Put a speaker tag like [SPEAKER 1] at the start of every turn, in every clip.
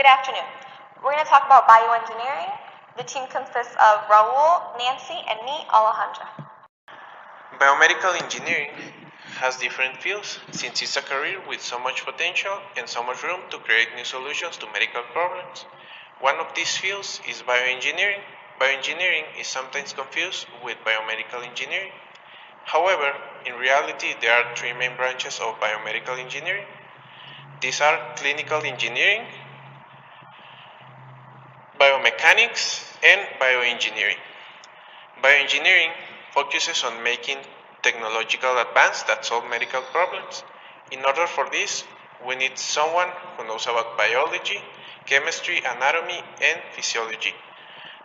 [SPEAKER 1] Good afternoon. We're going to talk about bioengineering. The team consists of Raul, Nancy, and me, Alejandra.
[SPEAKER 2] Biomedical engineering has different fields since it's a career with so much potential and so much room to create new solutions to medical problems. One of these fields is bioengineering. Bioengineering is sometimes confused with biomedical engineering. However, in reality, there are three main branches of biomedical engineering. These are clinical engineering, biomechanics, and bioengineering. Bioengineering focuses on making technological advances that solve medical problems. In order for this, we need someone who knows about biology, chemistry, anatomy, and physiology,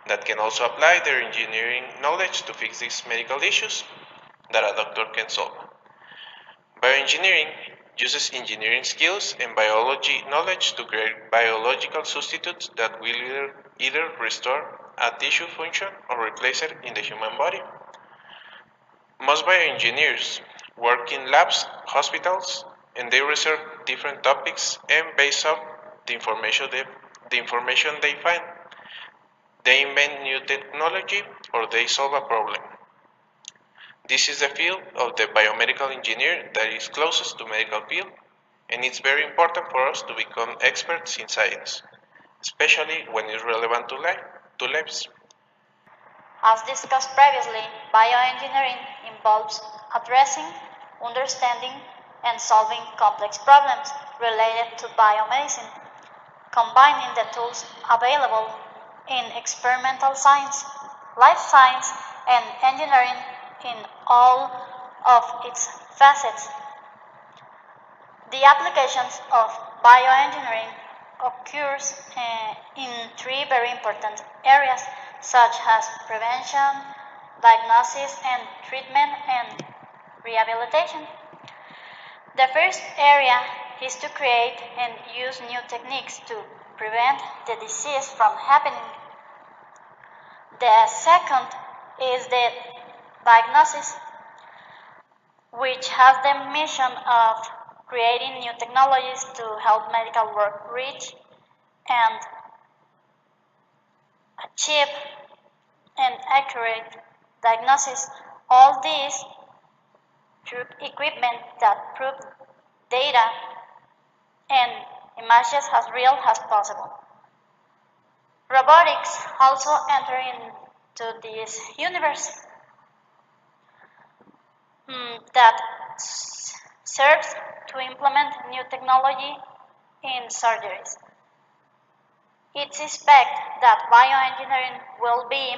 [SPEAKER 2] that can also apply their engineering knowledge to fix these medical issues that a doctor can solve. Bioengineering uses engineering skills and biology knowledge to create biological substitutes that will either restore a tissue function or replace it in the human body. Most bioengineers work in labs, hospitals, and they research different topics, and based on the information they find, they invent new technology or they solve a problem. This is the field of the biomedical engineer that is closest to medical field, and it's very important for us to become experts in science, especially when it's relevant to lives.
[SPEAKER 3] As discussed previously, bioengineering involves addressing, understanding, and solving complex problems related to biomedicine, combining the tools available in experimental science, life science, and engineering in all of its facets. The applications of bioengineering occurs in three very important areas, such as prevention, diagnosis and treatment, and rehabilitation. The first area is to create and use new techniques to prevent the disease from happening. The second is the diagnosis, which has the mission of creating new technologies to help medical work reach and achieve an accurate diagnosis. All these through equipment that prove data and images as real as possible. Robotics also enter into this universe that serves to implement new technology in surgeries. It's expected that bioengineering will be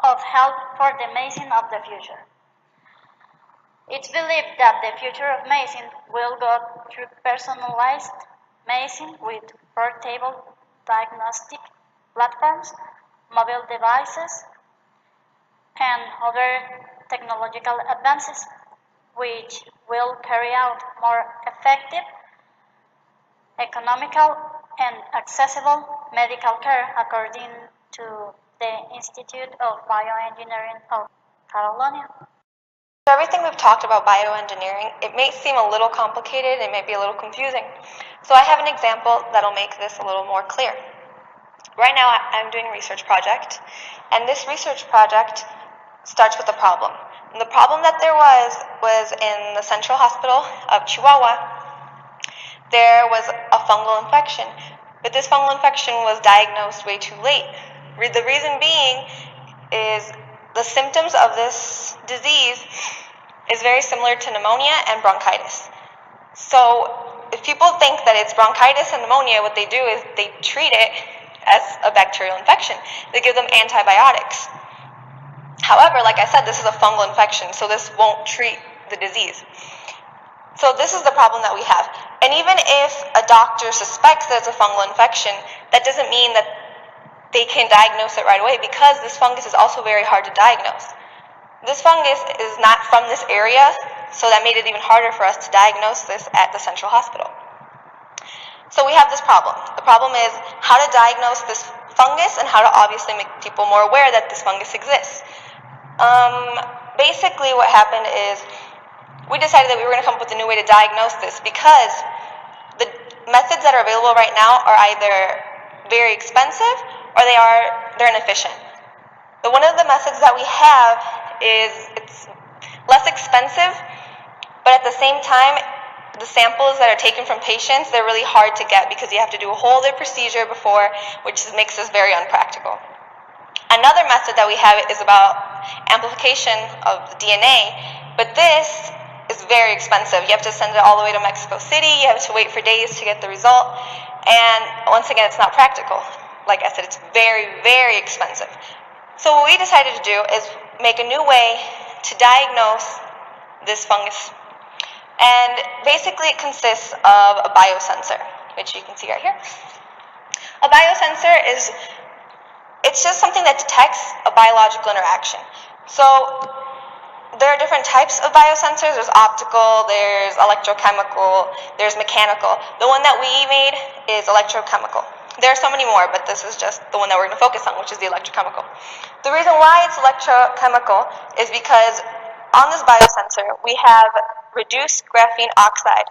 [SPEAKER 3] of help for the medicine of the future. It's believed that the future of medicine will go through personalized medicine with portable diagnostic platforms, mobile devices, and other technological advances, which will carry out more effective, economical, and accessible medical care, according to the Institute of Bioengineering of Catalonia.
[SPEAKER 1] So everything we've talked about bioengineering, it may seem a little complicated, it may be a little confusing. So I have an example that'll make this a little more clear. Right now I'm doing a research project, and this research project starts with a problem. And the problem that there was in the Central Hospital of Chihuahua. There was a fungal infection, but this fungal infection was diagnosed way too late. The reason being is the symptoms of this disease is very similar to pneumonia and bronchitis. So if people think that it's bronchitis and pneumonia, what they do is they treat it as a bacterial infection. They give them antibiotics. However, like I said, this is a fungal infection, so this won't treat the disease. So this is the problem that we have. And even if a doctor suspects that it's a fungal infection, that doesn't mean that they can diagnose it right away, because this fungus is also very hard to diagnose. This fungus is not from this area, so that made it even harder for us to diagnose this at the Central Hospital. So we have this problem. The problem is how to diagnose this fungus and how to obviously make people more aware that this fungus exists. Basically what happened is we decided that we were going to come up with a new way to diagnose this, because methods that are available right now are either very expensive or they're inefficient. But one of the methods that we have is it's less expensive, but at the same time, the samples that are taken from patients, they're really hard to get because you have to do a whole other procedure before, which makes this very unpractical. Another method that we have is about amplification of the DNA, but this is very expensive. You have to send it all the way to Mexico City, you have to wait for days to get the result, and once again, it's not practical. Like I said, it's very, very expensive. So what we decided to do is make a new way to diagnose this fungus. And basically it consists of a biosensor, which you can see right here. A biosensor it's just something that detects a biological interaction. So there are different types of biosensors. There's optical, there's electrochemical, there's mechanical. The one that we made is electrochemical. There are so many more, but this is just the one that we're going to focus on, which is the electrochemical. The reason why it's electrochemical is because on this biosensor, we have reduced graphene oxide.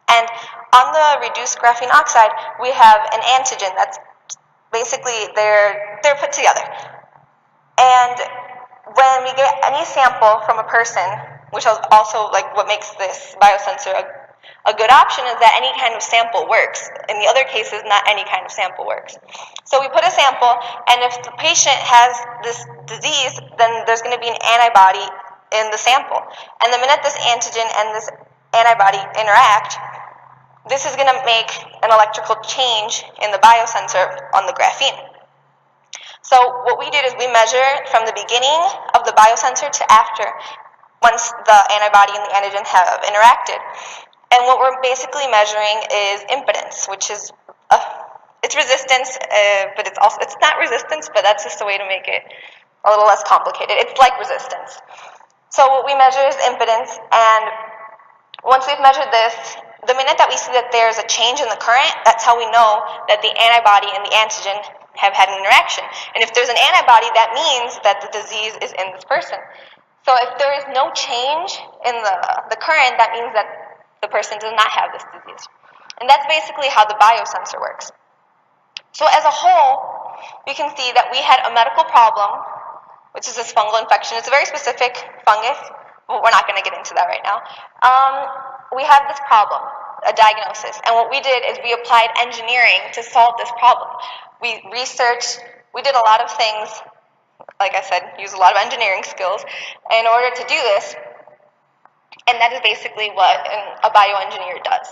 [SPEAKER 1] And on the reduced graphene oxide, we have an antigen that's basically, they're put together. And when we get any sample from a person, which is also like what makes this biosensor a good option, is that any kind of sample works. In the other cases, not any kind of sample works. So we put a sample, and if the patient has this disease, then there's going to be an antibody in the sample. And the minute this antigen and this antibody interact, this is going to make an electrical change in the biosensor on the graphene. So what we did is we measure from the beginning of the biosensor to after, once the antibody and the antigen have interacted. And what we're basically measuring is impedance, which is it's resistance, but it's not resistance, but that's just a way to make it a little less complicated. It's like resistance. So what we measure is impedance, and once we've measured this, the minute that we see that there's a change in the current, that's how we know that the antibody and the antigen have had an interaction. And if there's an antibody, that means that the disease is in this person. So if there is no change in the current, that means that the person does not have this disease. And that's basically how the biosensor works. So as a whole, we can see that we had a medical problem, which is this fungal infection. It's a very specific fungus, but we're not going to get into that right now. We have this problem, a diagnosis, and what we did is we applied engineering to solve this problem. We researched, we did a lot of things, like I said, used a lot of engineering skills in order to do this, and that is basically what a bioengineer does.